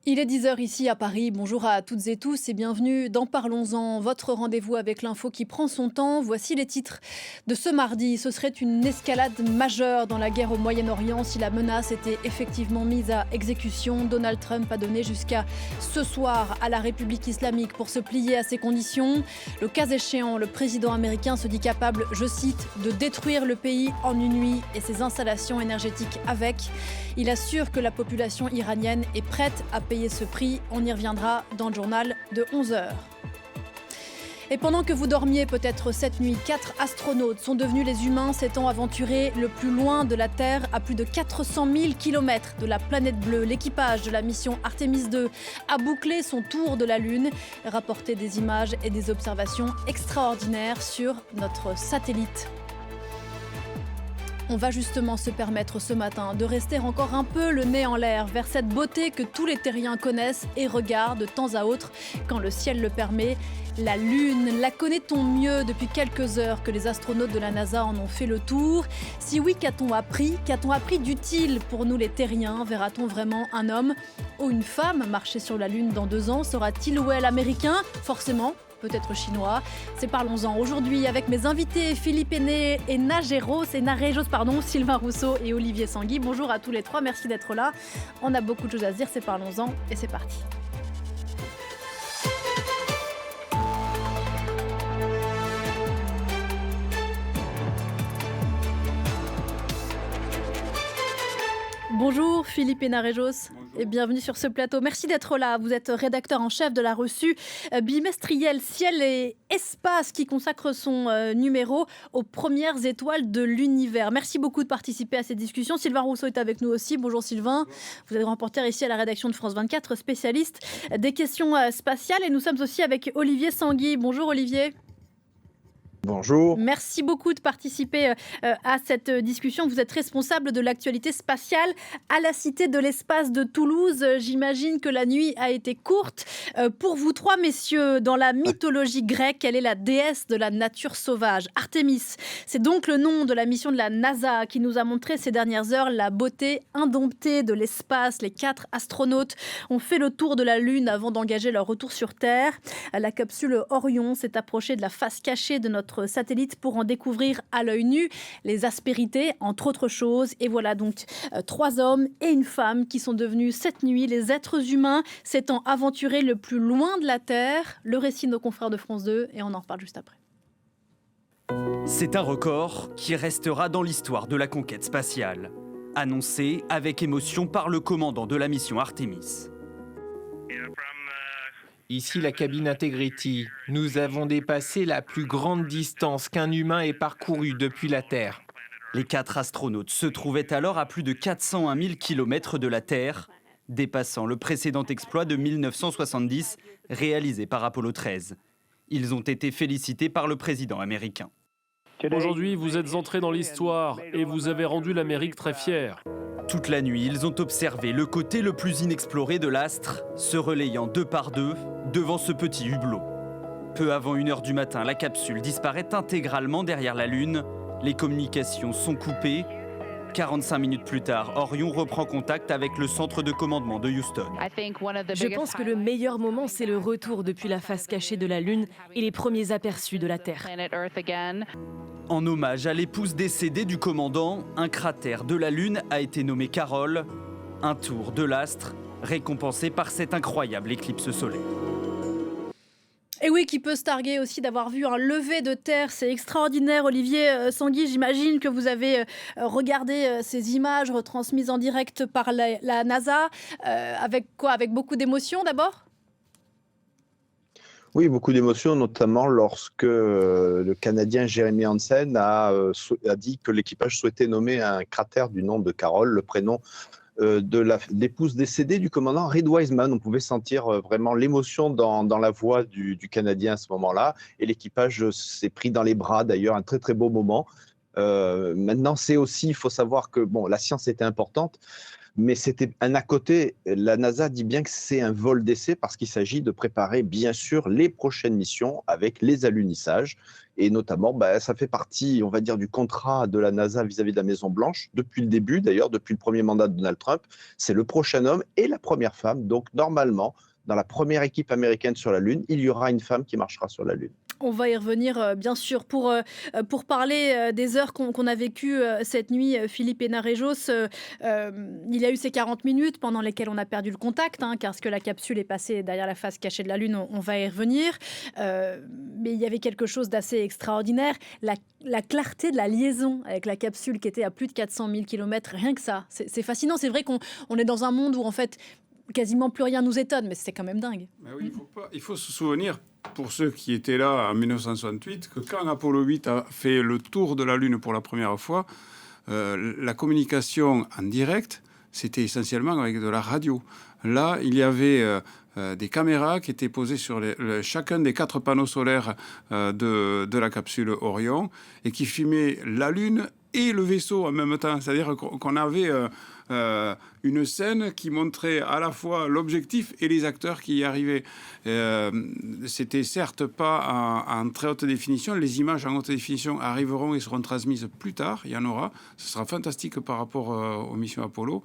Il est 10 heures ici à Paris. Bonjour à toutes et tous et bienvenue dans Parlons-en, votre rendez-vous avec l'info qui prend son temps. Voici les titres de ce mardi. Ce serait une escalade majeure dans la guerre au Moyen-Orient si la menace était effectivement mise à exécution. Donald Trump a donné jusqu'à ce soir à la République islamique pour se plier à ces conditions. Le cas échéant, le président américain se dit capable, je cite, de détruire le pays en une nuit et ses installations énergétiques avec. Il assure que la population iranienne est prête à payer ce prix. On y reviendra dans le journal de 11 heures. Et pendant que vous dormiez peut-être cette nuit, 4 astronautes sont devenus les humains s'étant aventurés le plus loin de la Terre, à plus de 400 000 km de la planète bleue. L'équipage de la mission Artemis 2 a bouclé son tour de la Lune, rapporté des images et des observations extraordinaires sur notre satellite. On va justement se permettre ce matin de rester encore un peu le nez en l'air vers cette beauté que tous les terriens connaissent et regardent de temps à autre quand le ciel le permet. La Lune, la connaît-on mieux depuis quelques heures que les astronautes de la NASA en ont fait le tour? Si oui, qu'a-t-on appris? Qu'a-t-on appris d'utile pour nous les terriens? Verra-t-on vraiment un homme ou une femme marcher sur la Lune dans 2 ans? Sera-t-il ou elle américain? Forcément. Peut-être chinois. C'est Parlons-en aujourd'hui avec mes invités Philippe Henné et Narejos, Sylvain Rousseau et Olivier Sanguy. Bonjour à tous les trois, merci d'être là. On a beaucoup de choses à se dire, c'est Parlons-en et c'est parti. Bonjour Philippe Narejos et bienvenue sur ce plateau. Merci d'être là. Vous êtes rédacteur en chef de la revue bimestrielle Ciel et Espace qui consacre son numéro aux premières étoiles de l'univers. Merci beaucoup de participer à cette discussion. Sylvain Rousseau est avec nous aussi. Bonjour Sylvain. Vous êtes reporter ici à la rédaction de France 24, spécialiste des questions spatiales. Et nous sommes aussi avec Olivier Sanguy. Bonjour Olivier. Bonjour. Merci beaucoup de participer à cette discussion. Vous êtes responsable de l'actualité spatiale à la Cité de l'Espace de Toulouse. J'imagine que la nuit a été courte. Pour vous trois, messieurs, dans la mythologie grecque, elle est la déesse de la nature sauvage. Artémis, c'est donc le nom de la mission de la NASA qui nous a montré ces dernières heures la beauté indomptée de l'espace. Les 4 astronautes ont fait le tour de la Lune avant d'engager leur retour sur Terre. La capsule Orion s'est approchée de la face cachée de notre satellite pour en découvrir à l'œil nu les aspérités, entre autres choses. Et voilà donc 3 hommes et une femme qui sont devenus cette nuit les êtres humains s'étant aventurés le plus loin de la Terre. Le récit de nos confrères de France 2 et on en reparle juste après. C'est un record qui restera dans l'histoire de la conquête spatiale, annoncé avec émotion par le commandant de la mission Artemis. Ici la cabine Integrity. Nous avons dépassé la plus grande distance qu'un humain ait parcourue depuis la Terre. Les 4 astronautes se trouvaient alors à plus de 401 000 km de la Terre, dépassant le précédent exploit de 1970 réalisé par Apollo 13. Ils ont été félicités par le président américain. Aujourd'hui, vous êtes entrés dans l'histoire et vous avez rendu l'Amérique très fière. Toute la nuit, ils ont observé le côté le plus inexploré de l'astre, se relayant 2 par 2 devant ce petit hublot. Peu avant 1h du matin, la capsule disparaît intégralement derrière la Lune. Les communications sont coupées. 45 minutes plus tard, Orion reprend contact avec le centre de commandement de Houston. Je pense que le meilleur moment, c'est le retour depuis la face cachée de la Lune et les premiers aperçus de la Terre. En hommage à l'épouse décédée du commandant, un cratère de la Lune a été nommé Carol, un tour de l'astre récompensé par cette incroyable éclipse solaire. Et oui, qui peut se targuer aussi d'avoir vu un lever de terre. C'est extraordinaire. Olivier Sanguy, j'imagine que vous avez regardé ces images retransmises en direct par la NASA. Avec quoi? Avec beaucoup d'émotion d'abord? Oui, beaucoup d'émotions, notamment lorsque le Canadien Jeremy Hansen a dit que l'équipage souhaitait nommer un cratère du nom de Carol, le prénom de l'épouse décédée du commandant Reid Wiseman. On pouvait sentir vraiment l'émotion dans la voix du Canadien à ce moment-là. Et l'équipage s'est pris dans les bras, d'ailleurs, un très très beau moment. Maintenant, c'est aussi, il faut savoir que bon, la science était importante. Mais c'était un à côté. La NASA dit bien que c'est un vol d'essai parce qu'il s'agit de préparer, bien sûr, les prochaines missions avec les alunissages. Et notamment, ça fait partie, on va dire, du contrat de la NASA vis-à-vis de la Maison-Blanche, depuis le début, d'ailleurs, depuis le premier mandat de Donald Trump. C'est le prochain homme et la première femme. Donc, normalement, dans la première équipe américaine sur la Lune, il y aura une femme qui marchera sur la Lune. On va y revenir, bien sûr. Pour parler des heures qu'on a vécues cette nuit, Philippe Hénarejos, il y a eu ces 40 minutes pendant lesquelles on a perdu le contact, car ce que la capsule est passée derrière la face cachée de la Lune, on va y revenir. Mais il y avait quelque chose d'assez extraordinaire, la clarté de la liaison avec la capsule qui était à plus de 400 000 km, rien que ça. C'est fascinant. C'est vrai qu'on est dans un monde où, en fait, quasiment plus rien nous étonne, mais c'est quand même dingue. Oui, il faut se souvenir, pour ceux qui étaient là en 1968, que quand Apollo 8 a fait le tour de la Lune pour la première fois, la communication en direct, c'était essentiellement avec de la radio. Là, il y avait des caméras qui étaient posées sur chacun des 4 panneaux solaires de la capsule Orion et qui filmaient la Lune et le vaisseau en même temps. C'est-à-dire qu'on avait une scène qui montrait à la fois l'objectif et les acteurs qui y arrivaient. C'était certes pas en très haute définition. Les images en haute définition arriveront et seront transmises plus tard. Il y en aura. Ce sera fantastique par rapport aux missions Apollo.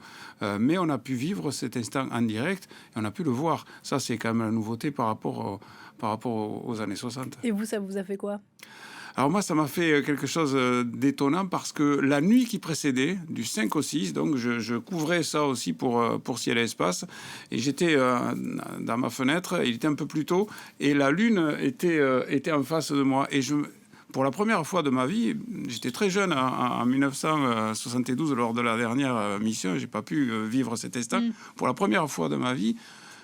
Mais on a pu vivre cet instant en direct et on a pu le voir. Ça, c'est quand même la nouveauté par rapport aux années 60. Et vous, ça vous a fait quoi ? Alors moi, ça m'a fait quelque chose d'étonnant parce que la nuit qui précédait, du 5 au 6, donc je couvrais ça aussi pour Ciel et Espace, et j'étais dans ma fenêtre, il était un peu plus tôt, et la Lune était en face de moi. Et pour la première fois de ma vie, j'étais très jeune en 1972 lors de la dernière mission, j'ai pas pu vivre cet instant. Pour la première fois de ma vie,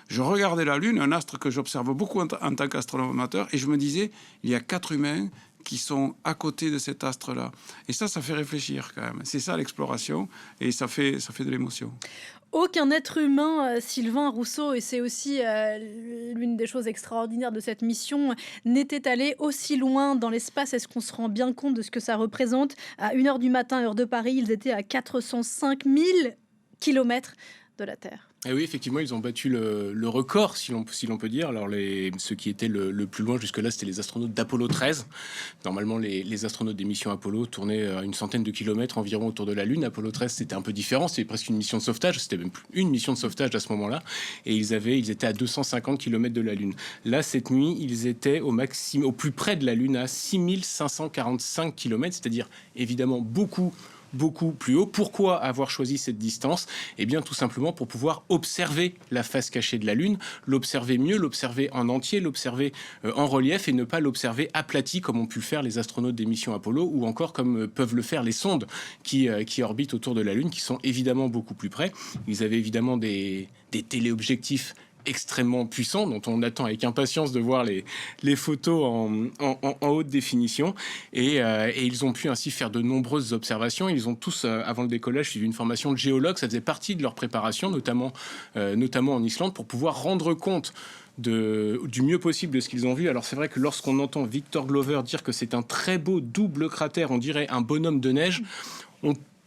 je regardais la Lune, un astre que j'observe beaucoup en tant qu'astronome amateur, et je me disais, il y a 4 humains qui sont à côté de cet astre-là. Et ça fait réfléchir quand même. C'est ça l'exploration, et ça fait de l'émotion. Aucun être humain, Sylvain Rousseau, et c'est aussi l'une des choses extraordinaires de cette mission, n'était allé aussi loin dans l'espace. Est-ce qu'on se rend bien compte de ce que ça représente ? À 1h du matin, heure de Paris, ils étaient à 405 000 km de la Terre. Et oui, effectivement, ils ont battu le record, si l'on peut dire. Alors, ceux qui étaient le plus loin jusque-là, c'était les astronautes d'Apollo 13. Normalement, les astronautes des missions Apollo tournaient à une centaine de kilomètres environ autour de la Lune. Apollo 13, c'était un peu différent. C'était presque une mission de sauvetage. C'était même plus une mission de sauvetage à ce moment-là. Et ils étaient à 250 kilomètres de la Lune. Là, cette nuit, ils étaient au plus près de la Lune, à 6545 kilomètres, c'est-à-dire évidemment beaucoup plus haut. Pourquoi avoir choisi cette distance ? Eh bien, tout simplement pour pouvoir observer la face cachée de la Lune, l'observer mieux, l'observer en entier, l'observer en relief et ne pas l'observer aplati comme ont pu le faire les astronautes des missions Apollo ou encore comme peuvent le faire les sondes qui orbitent autour de la Lune, qui sont évidemment beaucoup plus près. Ils avaient évidemment des téléobjectifs extrêmement puissants dont on attend avec impatience de voir les photos en haute définition et ils ont pu ainsi faire de nombreuses observations. Ils ont tous, avant le décollage, suivi une formation de géologue. Ça faisait partie de leur préparation, notamment en Islande, pour pouvoir rendre compte du mieux possible de ce qu'ils ont vu. Alors c'est vrai que lorsqu'on entend Victor Glover dire que c'est un très beau double cratère, on dirait un bonhomme de neige,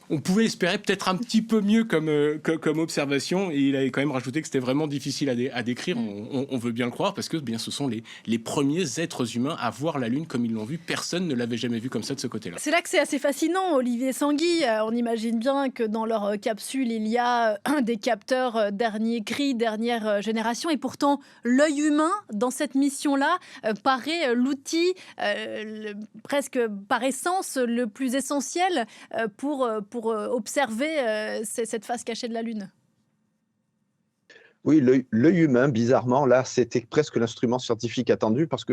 on pouvait espérer peut-être un petit peu mieux comme observation, et il avait quand même rajouté que c'était vraiment difficile à décrire. On veut bien le croire parce que bien ce sont les premiers êtres humains à voir la Lune comme ils l'ont vu. Personne ne l'avait jamais vu comme ça de ce côté-là. C'est là que c'est assez fascinant, Olivier Sanguy. On imagine bien que dans leur capsule, il y a des capteurs dernier cri, dernière génération, et pourtant l'œil humain dans cette mission-là paraît l'outil presque par essence le plus essentiel pour observer cette face cachée de la Lune. Oui, l'œil humain, bizarrement, là, c'était presque l'instrument scientifique attendu parce que,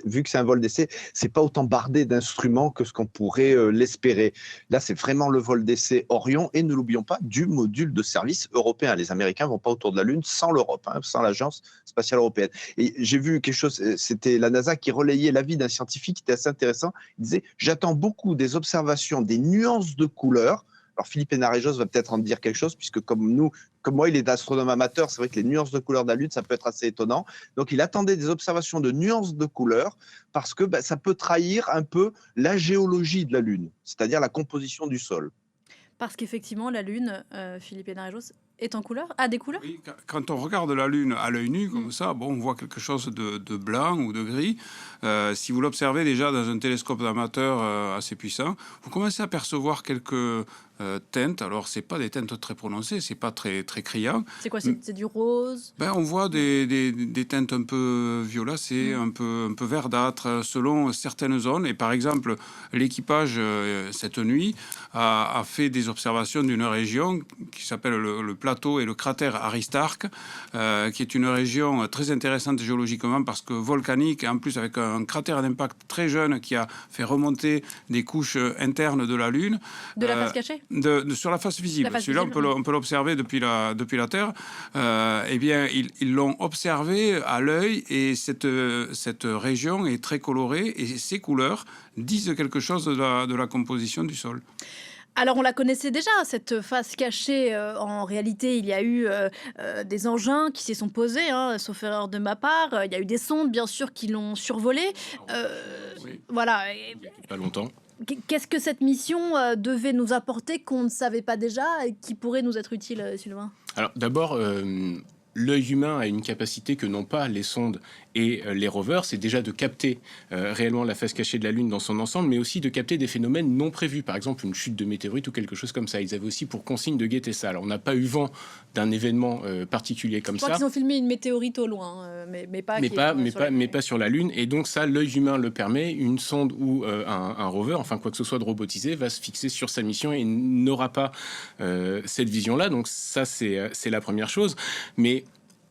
vu que c'est un vol d'essai, c'est pas autant bardé d'instruments que ce qu'on pourrait l'espérer. Là, c'est vraiment le vol d'essai Orion et ne l'oublions pas, du module de service européen. Les Américains vont pas autour de la Lune sans l'Europe, sans l'Agence spatiale européenne. Et j'ai vu quelque chose, c'était la NASA qui relayait l'avis d'un scientifique qui était assez intéressant. Il disait « J'attends beaucoup des observations, des nuances de couleurs ». Alors Philippe Hénarejos va peut-être en dire quelque chose, puisque comme moi, il est astronome amateur, c'est vrai que les nuances de couleurs de la Lune, ça peut être assez étonnant. Donc il attendait des observations de nuances de couleurs, parce que ça peut trahir un peu la géologie de la Lune, c'est-à-dire la composition du sol. Parce qu'effectivement, la Lune, Philippe Hénarejos, est en couleur, a des couleurs. Oui, quand on regarde la Lune à l'œil nu, comme ça, on voit quelque chose de blanc ou de gris. Si vous l'observez déjà dans un télescope d'amateur assez puissant, vous commencez à percevoir quelques teintes. Alors, c'est pas des teintes très prononcées, c'est pas très criant. C'est quoi, c'est du rose? On voit des teintes un peu violacées, un peu verdâtres, selon certaines zones. Et par exemple, l'équipage, cette nuit, a fait des observations d'une région qui s'appelle le plateau et le cratère Aristarque, qui est une région très intéressante géologiquement parce que volcanique, en plus avec un cratère d'impact très jeune qui a fait remonter des couches internes de la Lune. De la face cachée? Sur la face visible. Celui-là, visible, on peut l'observer depuis la Terre. Eh bien, ils l'ont observé à l'œil et cette région est très colorée et ces couleurs disent quelque chose de la composition du sol. Alors, on la connaissait déjà, cette face cachée. En réalité, il y a eu des engins qui s'y sont posés, sauf erreur de ma part. Il y a eu des sondes, bien sûr, qui l'ont survolé. Oui. Voilà. Pas longtemps. Qu'est-ce que cette mission devait nous apporter qu'on ne savait pas déjà et qui pourrait nous être utile, Sylvain? Alors d'abord, l'œil humain a une capacité que n'ont pas les sondes et les rovers, c'est déjà de capter réellement la face cachée de la Lune dans son ensemble, mais aussi de capter des phénomènes non prévus, par exemple une chute de météorite ou quelque chose comme ça. Ils avaient aussi pour consigne de guetter ça. Alors on n'a pas eu vent d'un événement particulier comme ça. Je crois qu'ils ont filmé une météorite au loin, mais pas sur la Lune. Et donc ça, l'œil humain le permet. Une sonde ou un rover, enfin quoi que ce soit de robotisé, va se fixer sur sa mission et n'aura pas cette vision-là. Donc ça, c'est la première chose. Mais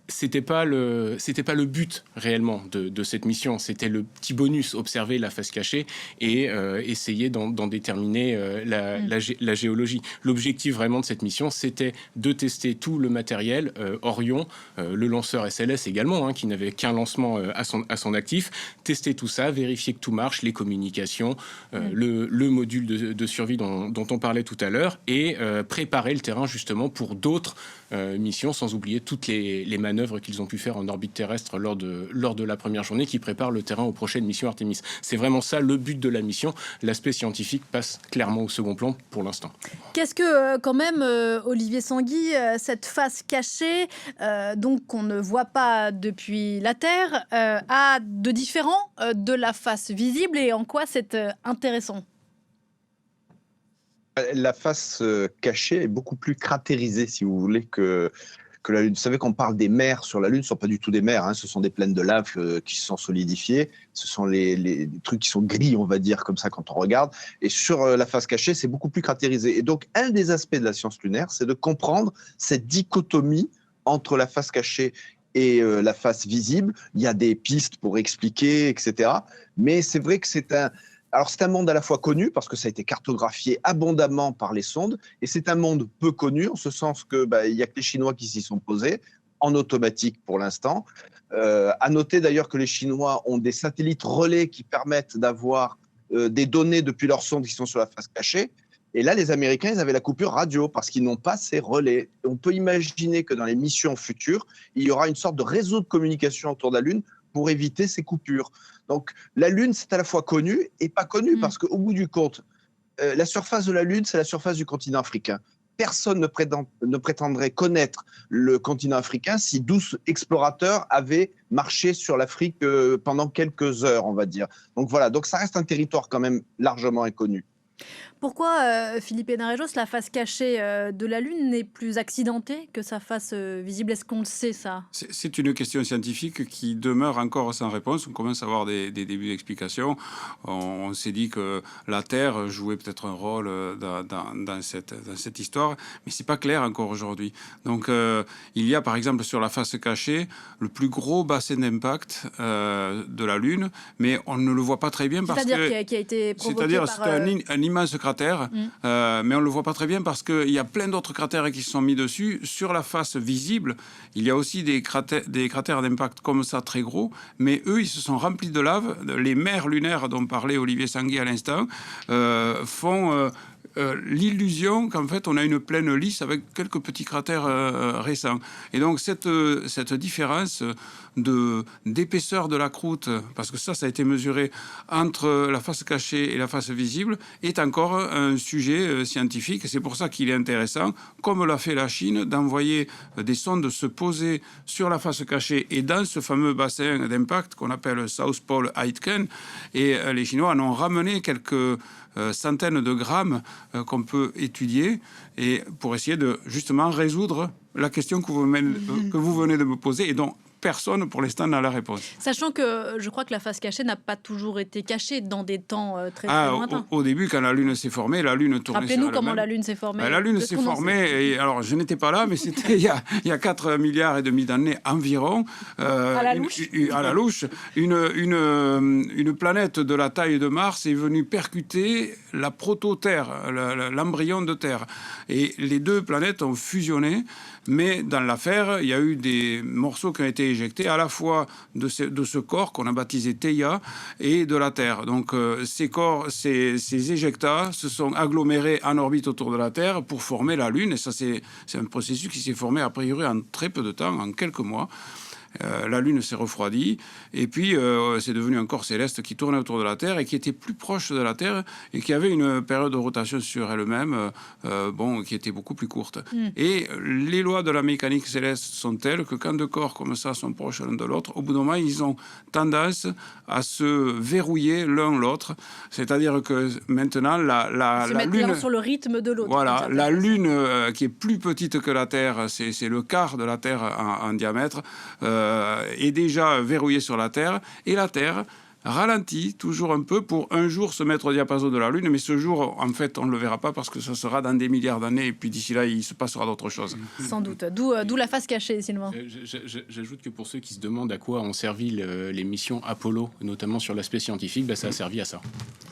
c'était pas le but réellement de cette mission. C'était le petit bonus, observer la face cachée et essayer d'en déterminer la géologie. L'objectif vraiment de cette mission, c'était de tester tout le matériel Orion, le lanceur SLS également, qui n'avait qu'un lancement à son actif. Tester tout ça, vérifier que tout marche, les communications, le module de survie dont on parlait tout à l'heure, et préparer le terrain justement pour d'autres missions, sans oublier toutes les manœuvres qu'ils ont pu faire en orbite terrestre lors de la première journée, qui prépare le terrain aux prochaines missions Artemis. C'est vraiment ça le but de la mission. L'aspect scientifique passe clairement au second plan pour l'instant. Qu'est-ce que, quand même, Olivier Sanguy, cette face cachée, donc qu'on ne voit pas depuis la Terre, a de différent de la face visible, et en quoi c'est intéressant? La face cachée est beaucoup plus cratérisée, si vous voulez, que la Lune. Vous savez qu'on parle des mers sur la Lune, ce ne sont pas du tout des mers, ce sont des plaines de lave qui se sont solidifiées, ce sont les trucs qui sont gris, on va dire, comme ça, quand on regarde. Et sur la face cachée, c'est beaucoup plus cratérisé. Et donc, un des aspects de la science lunaire, c'est de comprendre cette dichotomie entre la face cachée et la face visible. Il y a des pistes pour expliquer, etc. Mais c'est vrai que c'est un monde à la fois connu, parce que ça a été cartographié abondamment par les sondes, et c'est un monde peu connu, en ce sens que il y a que les Chinois qui s'y sont posés, en automatique pour l'instant. À noter d'ailleurs que les Chinois ont des satellites relais qui permettent d'avoir des données depuis leurs sondes qui sont sur la face cachée. Et là, les Américains, ils avaient la coupure radio, parce qu'ils n'ont pas ces relais. On peut imaginer que dans les missions futures, il y aura une sorte de réseau de communication autour de la Lune pour éviter ces coupures. Donc, la Lune, c'est à la fois connu et pas connu, parce qu'au bout du compte, la surface de la Lune, c'est la surface du continent africain. Personne ne prétendrait connaître le continent africain si 12 explorateurs avaient marché sur l'Afrique pendant quelques heures, on va dire. Donc voilà, donc ça reste un territoire quand même largement inconnu. Pourquoi, Philippe Hénarejos, la face cachée de la Lune n'est plus accidentée que sa face visible? Est-ce qu'on le sait, ça? C'est une question scientifique qui demeure encore sans réponse. On commence à avoir des débuts d'explication. On s'est dit que la Terre jouait peut-être un rôle dans cette histoire, mais c'est pas clair encore aujourd'hui. Donc, il y a par exemple sur la face cachée le plus gros bassin d'impact de la Lune, mais on ne le voit pas très bien parce que... qui a été provoqué C'est-à-dire par... c'est un immense cratère, mais on ne le voit pas très bien parce qu'il y a plein d'autres cratères qui se sont mis dessus. Sur la face visible, il y a aussi des cratères d'impact comme ça, très gros, mais eux, ils se sont remplis de lave. Les mers lunaires dont parlait Olivier Sanguy à l'instant font l'illusion qu'en fait on a une plaine lisse avec quelques petits cratères récents. Et donc cette différence d'épaisseur de la croûte, parce que ça a été mesuré entre la face cachée et la face visible, est encore un sujet scientifique. C'est pour ça qu'il est intéressant, comme l'a fait la Chine, d'envoyer des sondes se poser sur la face cachée et dans ce fameux bassin d'impact qu'on appelle South Pole Aitken. Et les Chinois en ont ramené quelques centaines de grammes qu'on peut étudier et pour essayer de justement résoudre la question que vous venez de me poser et dont personne pour l'instant n'a la réponse. Sachant que je crois que la face cachée n'a pas toujours été cachée dans des temps très lointains. Au début, quand la Lune s'est formée, la Lune tournait. Rappelez-nous comment la Lune s'est formée. La Lune s'est formée, et alors je n'étais pas là, mais c'était il y a 4 milliards et demi d'années environ. À la louche. À la louche, une planète de la taille de Mars est venue percuter la proto-Terre, l'embryon de Terre. Et les deux planètes ont fusionné. Mais dans l'affaire, il y a eu des morceaux qui ont été éjectés à la fois de ce corps qu'on a baptisé Theia et de la Terre. Donc ces corps, ces éjectats se sont agglomérés en orbite autour de la Terre pour former la Lune. Et ça, c'est un processus qui s'est formé a priori en très peu de temps, en quelques mois. La Lune s'est refroidie et puis c'est devenu un corps céleste qui tournait autour de la Terre et qui était plus proche de la Terre et qui avait une période de rotation sur elle-même qui était beaucoup plus courte. Et les lois de la mécanique céleste sont telles que quand deux corps comme ça sont proches l'un de l'autre, au bout d'un moment, ils ont tendance à se verrouiller l'un l'autre. C'est-à-dire que maintenant, la Lune... l'un sur le rythme de l'autre. Voilà, la Lune qui est plus petite que la Terre, c'est le quart de la Terre en diamètre, est déjà verrouillée sur la Terre, et la Terre ralentit toujours un peu pour un jour se mettre au diapason de la Lune, mais ce jour, en fait, on ne le verra pas parce que ça sera dans des milliards d'années, et puis d'ici là, il se passera d'autres choses. Sans doute. D'où la face cachée, Sylvain. J'ajoute que pour ceux qui se demandent à quoi ont servi les missions Apollo, notamment sur l'aspect scientifique, ça a servi à ça.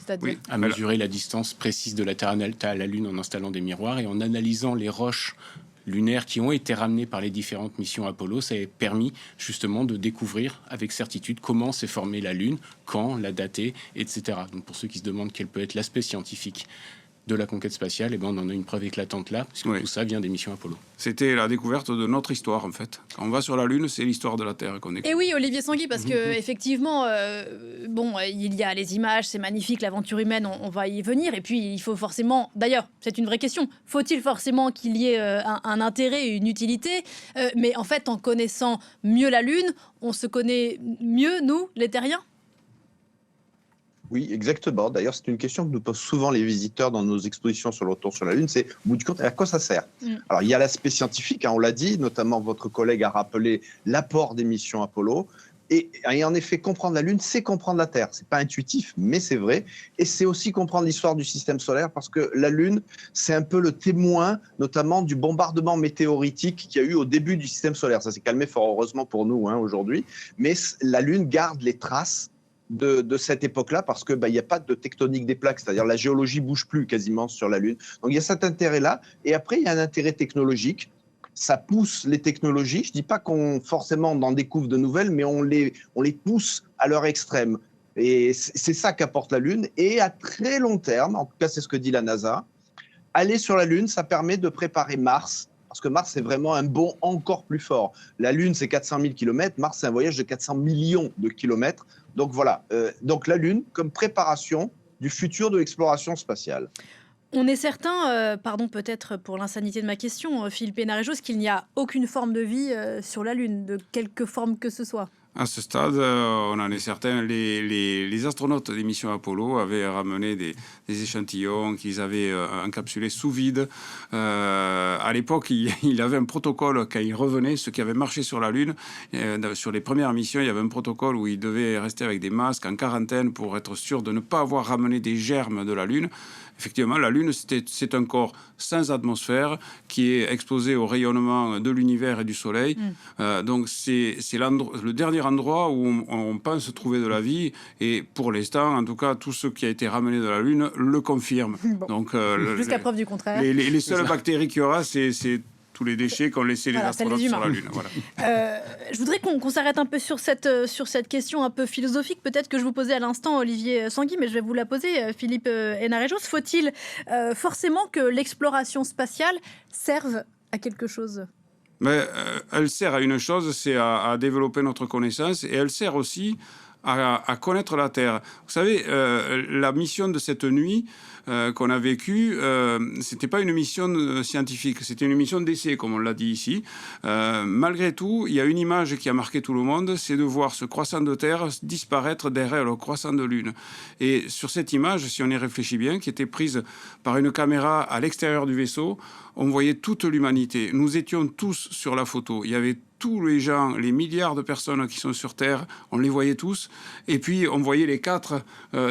C'est-à-dire à mesurer la distance précise de la Terre à la Lune en installant des miroirs et en analysant les roches lunaires qui ont été ramenées par les différentes missions Apollo. Ça a permis justement de découvrir avec certitude comment s'est formée la Lune, quand, la dater, etc. Donc pour ceux qui se demandent quel peut être l'aspect scientifique de la conquête spatiale, on en a une preuve éclatante là, puisque tout ça vient des missions Apollo. C'était la découverte de notre histoire, en fait. Quand on va sur la Lune, c'est l'histoire de la Terre qu'on découvre. Et oui, Olivier Sanguy, parce que effectivement, il y a les images, c'est magnifique, l'aventure humaine, on va y venir. Et puis, il faut forcément... D'ailleurs, c'est une vraie question. Faut-il forcément qu'il y ait un intérêt et une utilité mais en fait, en connaissant mieux la Lune, on se connaît mieux, nous, les terriens. Oui, exactement. D'ailleurs, c'est une question que nous posent souvent les visiteurs dans nos expositions sur le retour sur la Lune, c'est, au bout du compte, à quoi ça sert ? Alors, il y a l'aspect scientifique, on l'a dit, notamment votre collègue a rappelé l'apport des missions Apollo. Et en effet, comprendre la Lune, c'est comprendre la Terre. C'est pas intuitif, mais c'est vrai. Et c'est aussi comprendre l'histoire du système solaire, parce que la Lune, c'est un peu le témoin, notamment du bombardement météoritique qu'il y a eu au début du système solaire. Ça s'est calmé fort heureusement pour nous aujourd'hui. Mais la Lune garde les traces de cette époque-là, parce que il n'y a pas de tectonique des plaques, c'est-à-dire la géologie bouge plus quasiment sur la Lune. Donc il y a cet intérêt-là, et après il y a un intérêt technologique. Ça pousse les technologies. Je dis pas qu'on forcément en découvre de nouvelles, mais on les pousse à leur extrême. Et c'est ça qu'apporte la Lune. Et à très long terme, en tout cas c'est ce que dit la NASA, aller sur la Lune, ça permet de préparer Mars. Parce que Mars, c'est vraiment un bond encore plus fort. La Lune, c'est 400 000 km. Mars, c'est un voyage de 400 millions de kilomètres. Donc voilà. Donc la Lune comme préparation du futur de l'exploration spatiale. On est certain, pardon peut-être pour l'insanité de ma question, Philippe Hénarejos, qu'il n'y a aucune forme de vie sur la Lune, de quelque forme que ce soit. À ce stade, on en est certain. Les astronautes des missions Apollo avaient ramené des échantillons qu'ils avaient encapsulés sous vide. À l'époque, il avait un protocole quand ils revenaient, ceux qui avaient marché sur la Lune. Sur les premières missions, il y avait un protocole où ils devaient rester avec des masques en quarantaine pour être sûr de ne pas avoir ramené des germes de la Lune. Effectivement, la Lune, c'est un corps sans atmosphère qui est exposé au rayonnement de l'univers et du Soleil. Donc, c'est le dernier endroit où on pense trouver de la vie. Et pour l'instant, en tout cas, tout ce qui a été ramené de la Lune le confirme. Bon. Donc, jusqu'à preuve du contraire. Les seules bactéries qu'il y aura, c'est tous les déchets qu'ont laissé les astronautes sur la Lune. Voilà. Je voudrais qu'on s'arrête un peu sur cette question un peu philosophique, peut-être que je vous posais à l'instant, Olivier Sanguy, mais je vais vous la poser, Philippe Hénarejos. Faut-il forcément que l'exploration spatiale serve à quelque chose ? Mais elle sert à une chose, c'est à développer notre connaissance, et elle sert aussi à connaître la Terre. Vous savez, la mission de cette nuit qu'on a vécue, c'était pas une mission scientifique, c'était une mission d'essai, comme on l'a dit ici. Malgré tout, il y a une image qui a marqué tout le monde, c'est de voir ce croissant de Terre disparaître derrière le croissant de Lune. Et sur cette image, si on y réfléchit bien, qui était prise par une caméra à l'extérieur du vaisseau, on voyait toute l'humanité. Nous étions tous sur la photo. Il y avait tous les gens, les milliards de personnes qui sont sur Terre, on les voyait tous. Et puis, on voyait les 4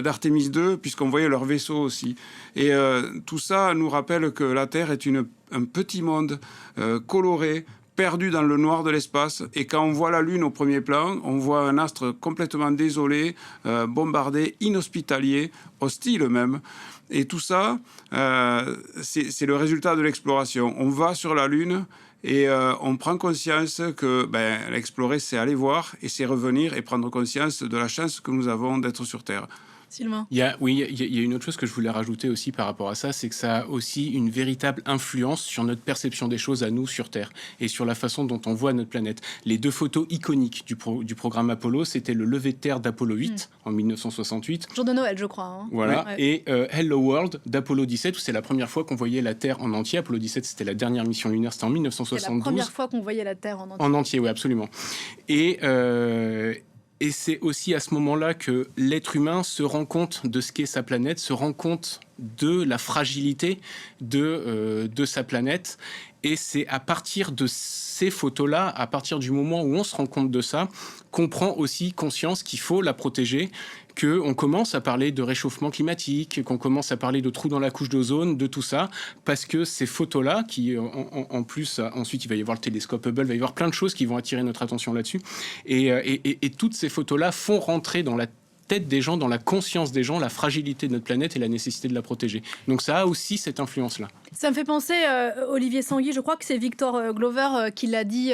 d'Artémis II, puisqu'on voyait leur vaisseau aussi. Et tout ça nous rappelle que la Terre est un petit monde coloré, perdu dans le noir de l'espace. Et quand on voit la Lune au premier plan, on voit un astre complètement désolé, bombardé, inhospitalier, hostile même. Et tout ça, c'est le résultat de l'exploration. On va sur la Lune et on prend conscience que l'explorer, c'est aller voir et c'est revenir et prendre conscience de la chance que nous avons d'être sur Terre. Sylvain ? Il y a une autre chose que je voulais rajouter aussi par rapport à ça, c'est que ça a aussi une véritable influence sur notre perception des choses à nous sur Terre et sur la façon dont on voit notre planète. Les 2 photos iconiques du programme Apollo, c'était le lever de terre d'Apollo 8 en 1968. Jour de Noël, je crois. Hein. Voilà. Ouais. Et Hello World d'Apollo 17, où c'est la première fois qu'on voyait la Terre en entier. Apollo 17, c'était la dernière mission lunaire, c'était en 1972. C'est la première fois qu'on voyait la Terre en entier. En entier, oui, absolument. Et c'est aussi à ce moment-là que l'être humain se rend compte de ce qu'est sa planète, se rend compte de la fragilité de sa planète. Et c'est à partir de ces photos-là, à partir du moment où on se rend compte de ça, qu'on prend aussi conscience qu'il faut la protéger, qu'on commence à parler de réchauffement climatique, qu'on commence à parler de trous dans la couche d'ozone, de tout ça, parce que ces photos-là, qui en plus, ensuite il va y avoir le télescope Hubble, il va y avoir plein de choses qui vont attirer notre attention là-dessus, et toutes ces photos-là font rentrer dans la tête des gens, dans la conscience des gens, la fragilité de notre planète et la nécessité de la protéger. Donc ça a aussi cette influence-là. Ça me fait penser, Olivier Sanguy, je crois que c'est Victor Glover qui l'a dit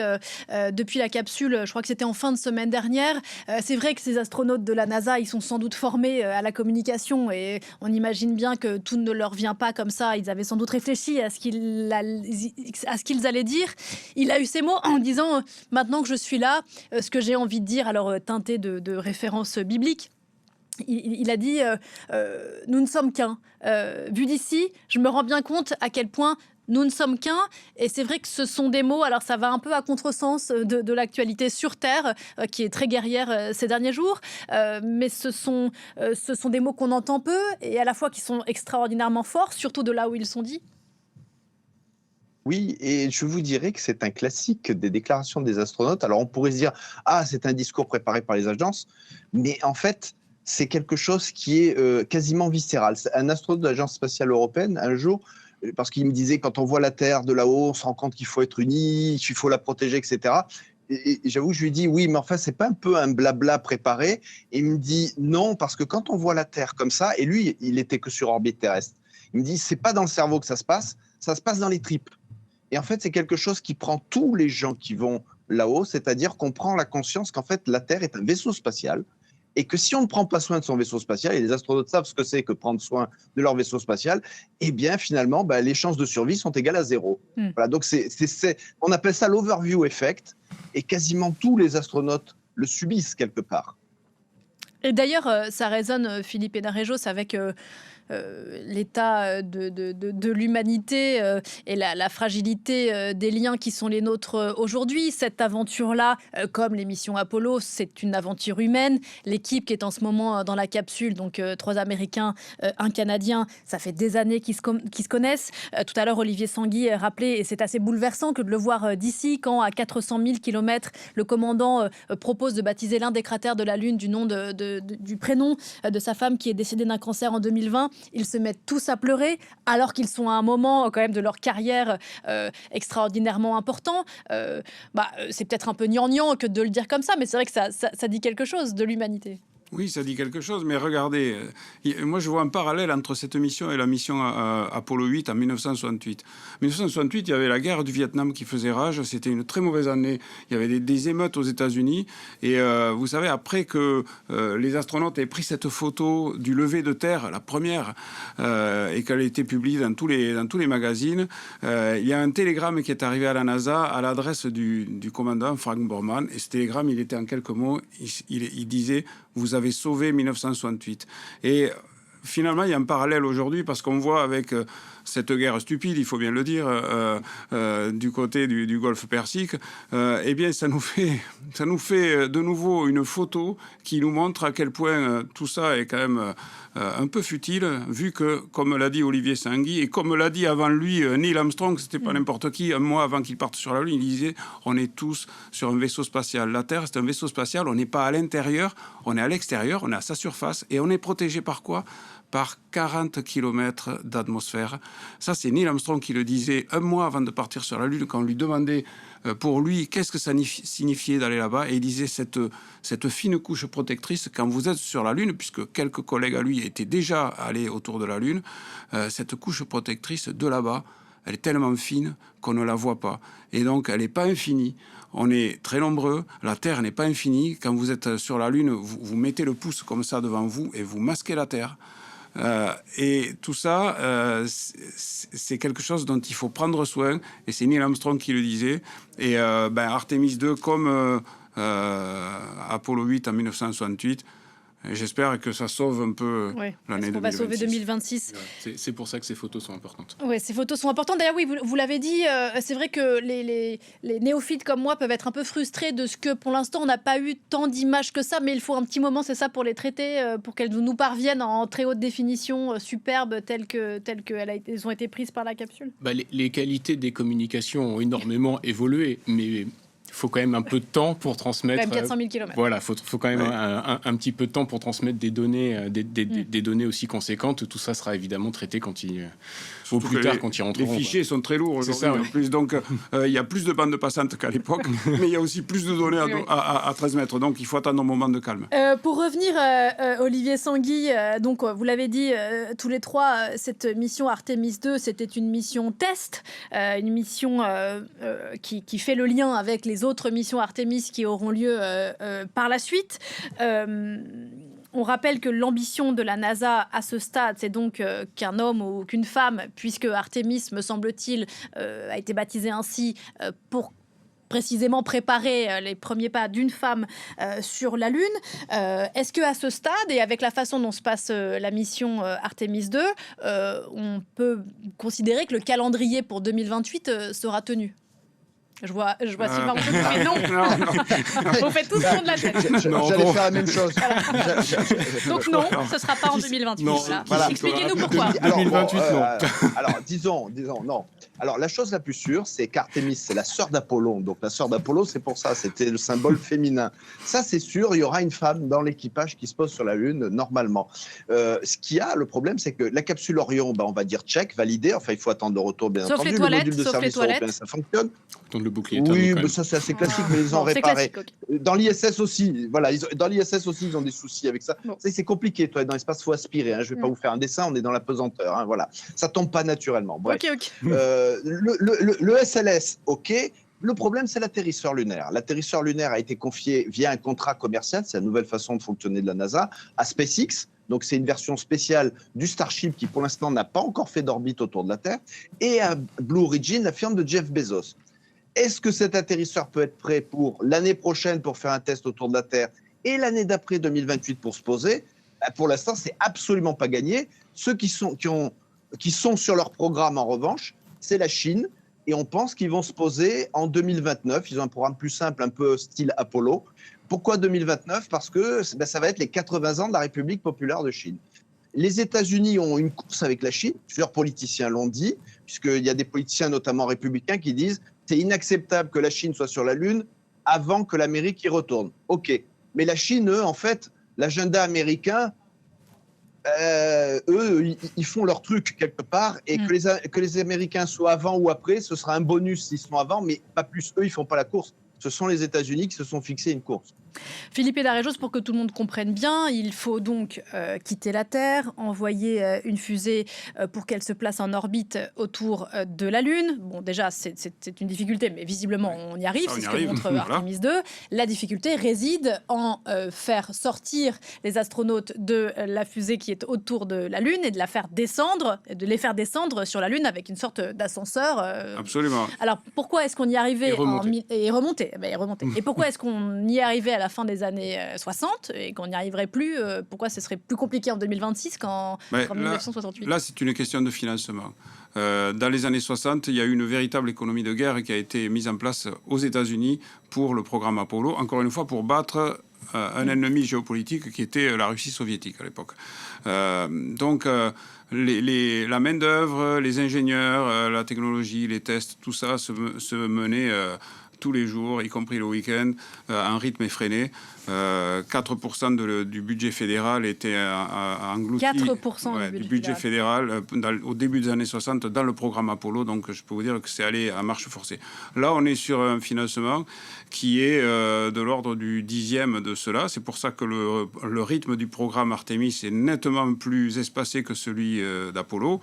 depuis la capsule, je crois que c'était en fin de semaine dernière. C'est vrai que ces astronautes de la NASA, ils sont sans doute formés à la communication et on imagine bien que tout ne leur vient pas comme ça. Ils avaient sans doute réfléchi à ce qu'ils allaient dire. Il a eu ces mots en disant « Maintenant que je suis là, ce que j'ai envie de dire, alors teinté de références bibliques, il a dit nous ne sommes qu'un. Vu d'ici, je me rends bien compte à quel point nous ne sommes qu'un. Et c'est vrai que ce sont des mots, alors ça va un peu à contresens de l'actualité sur Terre, qui est très guerrière ces derniers jours. Mais ce sont des mots qu'on entend peu et à la fois qui sont extraordinairement forts, surtout de là où ils sont dits. Oui, et je vous dirais que c'est un classique des déclarations des astronautes. Alors on pourrait se dire, ah, c'est un discours préparé par les agences, mais en fait, c'est quelque chose qui est quasiment viscéral. Un astronaute de l'Agence spatiale européenne, un jour, parce qu'il me disait, quand on voit la Terre de là-haut, on se rend compte qu'il faut être unis, qu'il faut la protéger, etc. Et j'avoue, je lui dis, oui, mais enfin, c'est pas un peu un blabla préparé? Et il me dit, non, parce que quand on voit la Terre comme ça, et lui, il était que sur orbite terrestre, il me dit, c'est pas dans le cerveau que ça se passe dans les tripes. Et en fait, c'est quelque chose qui prend tous les gens qui vont là-haut, c'est-à-dire qu'on prend la conscience qu'en fait, la Terre est un vaisseau spatial et que si on ne prend pas soin de son vaisseau spatial, et les astronautes savent ce que c'est que prendre soin de leur vaisseau spatial, eh bien, finalement, les chances de survie sont égales à 0. Voilà, donc, on appelle ça l'overview effect et quasiment tous les astronautes le subissent quelque part. Et d'ailleurs, ça résonne, Philippe Hénarejos, avec l'état de l'humanité et la fragilité des liens qui sont les nôtres aujourd'hui. Cette aventure-là, comme les missions Apollo, c'est une aventure humaine. L'équipe qui est en ce moment dans la capsule, donc 3 Américains, 1 Canadien, ça fait des années qu'ils se connaissent. Tout à l'heure, Olivier Sanguy rappelait, et c'est assez bouleversant que de le voir d'ici, quand à 400 000 km, le commandant propose de baptiser l'un des cratères de la Lune du nom du prénom de sa femme qui est décédée d'un cancer en 2020. Ils se mettent tous à pleurer alors qu'ils sont à un moment quand même de leur carrière extraordinairement important. C'est peut-être un peu gnangnan que de le dire comme ça, mais c'est vrai que ça dit quelque chose de l'humanité. Oui, ça dit quelque chose, mais regardez, moi je vois un parallèle entre cette mission et la mission Apollo 8 en 1968. En 1968, il y avait la guerre du Vietnam qui faisait rage, c'était une très mauvaise année, il y avait des émeutes aux États-Unis, et vous savez, après que les astronautes aient pris cette photo du lever de terre, la première, et qu'elle a été publiée dans tous les magazines, il y a un télégramme qui est arrivé à la NASA à l'adresse du commandant Frank Borman, et ce télégramme, il était en quelques mots, il disait « Vous avez sauvé 1968 ». Et finalement, il y a un parallèle aujourd'hui parce qu'on voit avec cette guerre stupide, il faut bien le dire, du côté du Golfe Persique, eh bien, ça nous fait de nouveau une photo qui nous montre à quel point tout ça est quand même un peu futile, vu que, comme l'a dit Olivier Sanguy, et comme l'a dit avant lui Neil Armstrong, c'était pas n'importe qui, un mois avant qu'il parte sur la Lune, il disait « On est tous sur un vaisseau spatial. La Terre, c'est un vaisseau spatial, on n'est pas à l'intérieur, on est à l'extérieur, on est à sa surface, et on est protégé par quoi ? Par 40 km d'atmosphère. » Ça, c'est Neil Armstrong qui le disait un mois avant de partir sur la Lune, quand on lui demandait pour lui qu'est-ce que ça signifiait d'aller là-bas. Et il disait cette fine couche protectrice, quand vous êtes sur la Lune, puisque quelques collègues à lui étaient déjà allés autour de la Lune, cette couche protectrice de là-bas, elle est tellement fine qu'on ne la voit pas. Et donc, elle n'est pas infinie. On est très nombreux. La Terre n'est pas infinie. Quand vous êtes sur la Lune, vous mettez le pouce comme ça devant vous et vous masquez la Terre. Et tout ça, c'est quelque chose dont il faut prendre soin. Et c'est Neil Armstrong qui le disait. Et Artemis 2, comme Apollo 8 en 1968, j'espère que ça sauve un peu l'année 2026. On va sauver 2026. C'est pour ça que ces photos sont importantes. Oui, ces photos sont importantes. D'ailleurs, oui, vous l'avez dit, c'est vrai que les néophytes comme moi peuvent être un peu frustrés de ce que, pour l'instant, on n'a pas eu tant d'images que ça, mais il faut un petit moment, c'est ça, pour les traiter, pour qu'elles nous parviennent en très haute définition, superbes, telles qu'elles ont été prises par la capsule. Les qualités des communications ont énormément évolué, mais il faut quand même un peu de temps pour transmettre. Quand même 400 000 km. Voilà, faut quand même un petit peu de temps pour transmettre des données, des données aussi conséquentes. Tout ça sera évidemment traité quand ils rentreront. Les fichiers sont très lourds aujourd'hui. En plus, donc il y a plus de bandes passantes qu'à l'époque, mais il y a aussi plus de données à transmettre. Donc il faut attendre un moment de calme. Pour revenir, Olivier Sanguy, donc vous l'avez dit tous les trois, cette mission Artemis 2, c'était une mission test, une mission qui fait le lien avec les autres missions Artemis qui auront lieu par la suite. On rappelle que l'ambition de la NASA à ce stade, c'est donc qu'un homme ou qu'une femme, puisque Artemis, me semble-t-il, a été baptisé ainsi pour précisément préparer les premiers pas d'une femme sur la Lune. Est-ce qu'à ce stade, et avec la façon dont se passe la mission Artemis 2, on peut considérer que le calendrier pour 2028 sera tenu ? Je vois Sylvain, mais non. On fait tous le tour de la tête. J'allais faire la même chose. Voilà. Donc non, ce ne sera pas en 2028. Non, voilà. Expliquez-nous pourquoi. 2028, non. Alors, disons, non. Alors, la chose la plus sûre, c'est qu'Artemis, c'est la sœur d'Apollon. Donc, la sœur d'Apollo, c'est pour ça. C'était le symbole féminin. Ça, c'est sûr, il y aura une femme dans l'équipage qui se pose sur la Lune, normalement. Ce qu'il y a, le problème, c'est que la capsule Orion, on va dire check, validé. Enfin, il faut attendre le retour, bien sauf entendu. Les toilettes, le module de sauf service les toilettes. européen, ça fonctionne. Le bouclier oui, mais ça c'est assez classique, mais ils ont réparé. Okay. Dans l'ISS aussi, voilà, dans l'ISS aussi, ils ont des soucis avec ça. Bon. C'est compliqué, toi, dans l'espace, il faut aspirer. Hein. Je ne vais pas vous faire un dessin, on est dans la pesanteur. Hein, voilà, ça tombe pas naturellement. Bref. Ok. Le SLS, ok. Le problème, c'est l'atterrisseur lunaire. L'atterrisseur lunaire a été confié via un contrat commercial, c'est la nouvelle façon de fonctionner de la NASA, à SpaceX. Donc, c'est une version spéciale du Starship qui, pour l'instant, n'a pas encore fait d'orbite autour de la Terre, et à Blue Origin, la firme de Jeff Bezos. Est-ce que cet atterrisseur peut être prêt pour l'année prochaine pour faire un test autour de la Terre et l'année d'après 2028 pour se poser? Pour l'instant, c'est absolument pas gagné. Ceux qui sont sur leur programme, en revanche, c'est la Chine. Et on pense qu'ils vont se poser en 2029. Ils ont un programme plus simple, un peu style Apollo. Pourquoi 2029? Parce que ça va être les 80 ans de la République populaire de Chine. Les États-Unis ont une course avec la Chine. Plusieurs politiciens l'ont dit, puisqu'il y a des politiciens, notamment républicains, qui disent c'est inacceptable que la Chine soit sur la Lune avant que l'Amérique y retourne. OK. Mais la Chine, eux, en fait, l'agenda américain, eux, ils font leur truc quelque part. Et que les Américains soient avant ou après, ce sera un bonus s'ils sont avant, mais pas plus. Eux, ils ne font pas la course. Ce sont les États-Unis qui se sont fixés une course. Philippe Darejos, pour que tout le monde comprenne bien, il faut donc quitter la Terre, envoyer une fusée pour qu'elle se place en orbite autour de la Lune. Bon, déjà, c'est une difficulté, mais visiblement, on y arrive, c'est ce que montre Artemis 2. La difficulté réside en faire sortir les astronautes de la fusée qui est autour de la Lune et de les faire descendre sur la Lune avec une sorte d'ascenseur. Absolument. Alors, pourquoi est-ce qu'on y arrivait Et remonter. Et pourquoi est-ce qu'on y arrivait à la fin des années 60 et qu'on n'y arriverait plus pourquoi ce serait plus compliqué en 2026 qu'en 1968? Là, c'est une question de financement. Dans les années 60, il y a eu une véritable économie de guerre qui a été mise en place aux États-Unis pour le programme Apollo, encore une fois pour battre un ennemi géopolitique qui était la Russie soviétique à l'époque. Donc, la main-d'œuvre, les ingénieurs, la technologie, les tests, tout ça se menait tous les jours, y compris le week-end, à un rythme effréné. 4% du budget fédéral était englouti 4% du budget fédéral au début des années 60 dans le programme Apollo. Donc, je peux vous dire que c'est allé à marche forcée. Là, on est sur un financement qui est de l'ordre du 10e de cela. C'est pour ça que le rythme du programme Artemis est nettement plus espacé que celui d'Apollo.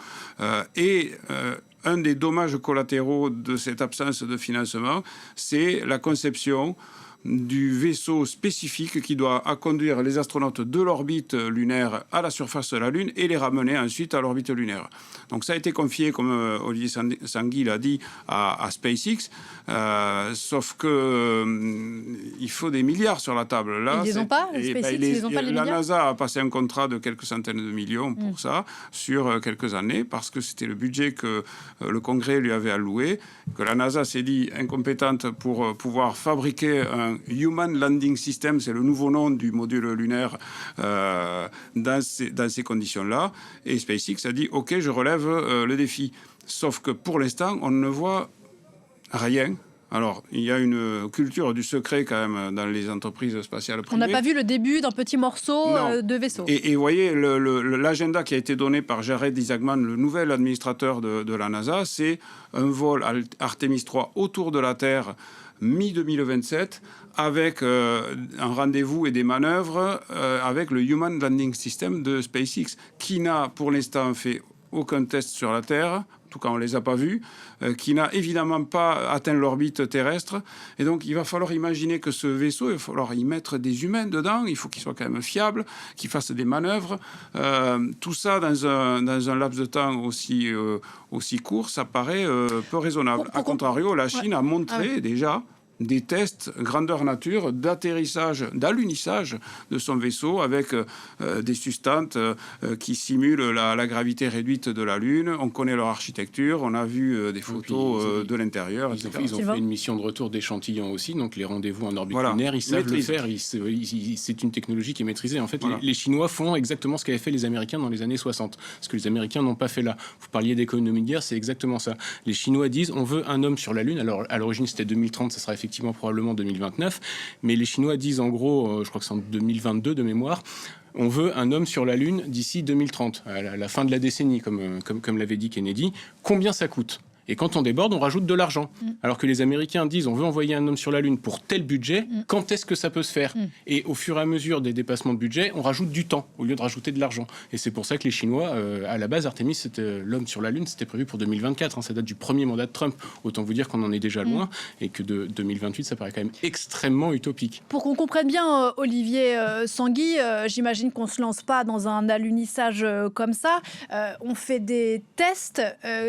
Un des dommages collatéraux de cette absence de financement, c'est la conception du vaisseau spécifique qui doit conduire les astronautes de l'orbite lunaire à la surface de la Lune et les ramener ensuite à l'orbite lunaire. Donc ça a été confié, comme Olivier Sanguy l'a dit, à SpaceX, sauf que il faut des milliards sur la table. Là, ils les ont pas, SpaceX, ils les ont pas les milliards. La NASA a passé un contrat de quelques centaines de millions pour ça, sur quelques années, parce que c'était le budget que le Congrès lui avait alloué, que la NASA s'est dit incompétente pour pouvoir fabriquer un Human Landing System, c'est le nouveau nom du module lunaire dans ces conditions-là. Et SpaceX a dit « Ok, je relève le défi ». Sauf que pour l'instant, on ne voit rien. Alors, il y a une culture du secret quand même dans les entreprises spatiales privées. On n'a pas vu le début d'un petit morceau de vaisseau. Et vous voyez, l'agenda qui a été donné par Jared Isaacman, le nouvel administrateur de la NASA, c'est un vol Artemis 3 autour de la Terre mi-2027 avec un rendez-vous et des manœuvres avec le Human Landing System de SpaceX qui n'a pour l'instant fait aucun test sur la Terre, en tout cas on ne les a pas vus, qui n'a évidemment pas atteint l'orbite terrestre. Et donc il va falloir imaginer que ce vaisseau, il va falloir y mettre des humains dedans, il faut qu'il soit quand même fiable, qu'il fasse des manœuvres. Tout ça dans un laps de temps aussi court, ça paraît peu raisonnable. A contrario, la Chine a montré déjà des tests grandeur nature d'atterrissage, d'alunissage de son vaisseau avec des sustantes qui simulent la gravité réduite de la Lune. On connaît leur architecture, on a vu des photos de l'intérieur, etc. Ils ont fait une mission de retour d'échantillons aussi, donc les rendez-vous en orbite lunaire, ils savent le faire. C'est une technologie qui est maîtrisée. En fait, les Chinois font exactement ce qu'avaient fait les Américains dans les années 60, ce que les Américains n'ont pas fait là. Vous parliez d'économie de guerre, c'est exactement ça. Les Chinois disent on veut un homme sur la Lune. Alors à l'origine c'était 2030, ça sera effectivement probablement 2029, mais les Chinois disent en gros, je crois que c'est en 2022 de mémoire, on veut un homme sur la Lune d'ici 2030, à la fin de la décennie, comme l'avait dit Kennedy. Combien ça coûte ? Et quand on déborde, on rajoute de l'argent. Alors que les Américains disent on veut envoyer un homme sur la Lune pour tel budget, quand est-ce que ça peut se faire ? Et au fur et à mesure des dépassements de budget, on rajoute du temps au lieu de rajouter de l'argent. Et c'est pour ça que les Chinois, à la base, Artemis, l'homme sur la Lune, c'était prévu pour 2024. Ça date du premier mandat de Trump. Autant vous dire qu'on en est déjà loin et que de 2028, ça paraît quand même extrêmement utopique. Pour qu'on comprenne bien, Olivier Sanguy, j'imagine qu'on ne se lance pas dans un alunissage comme ça. On fait des tests.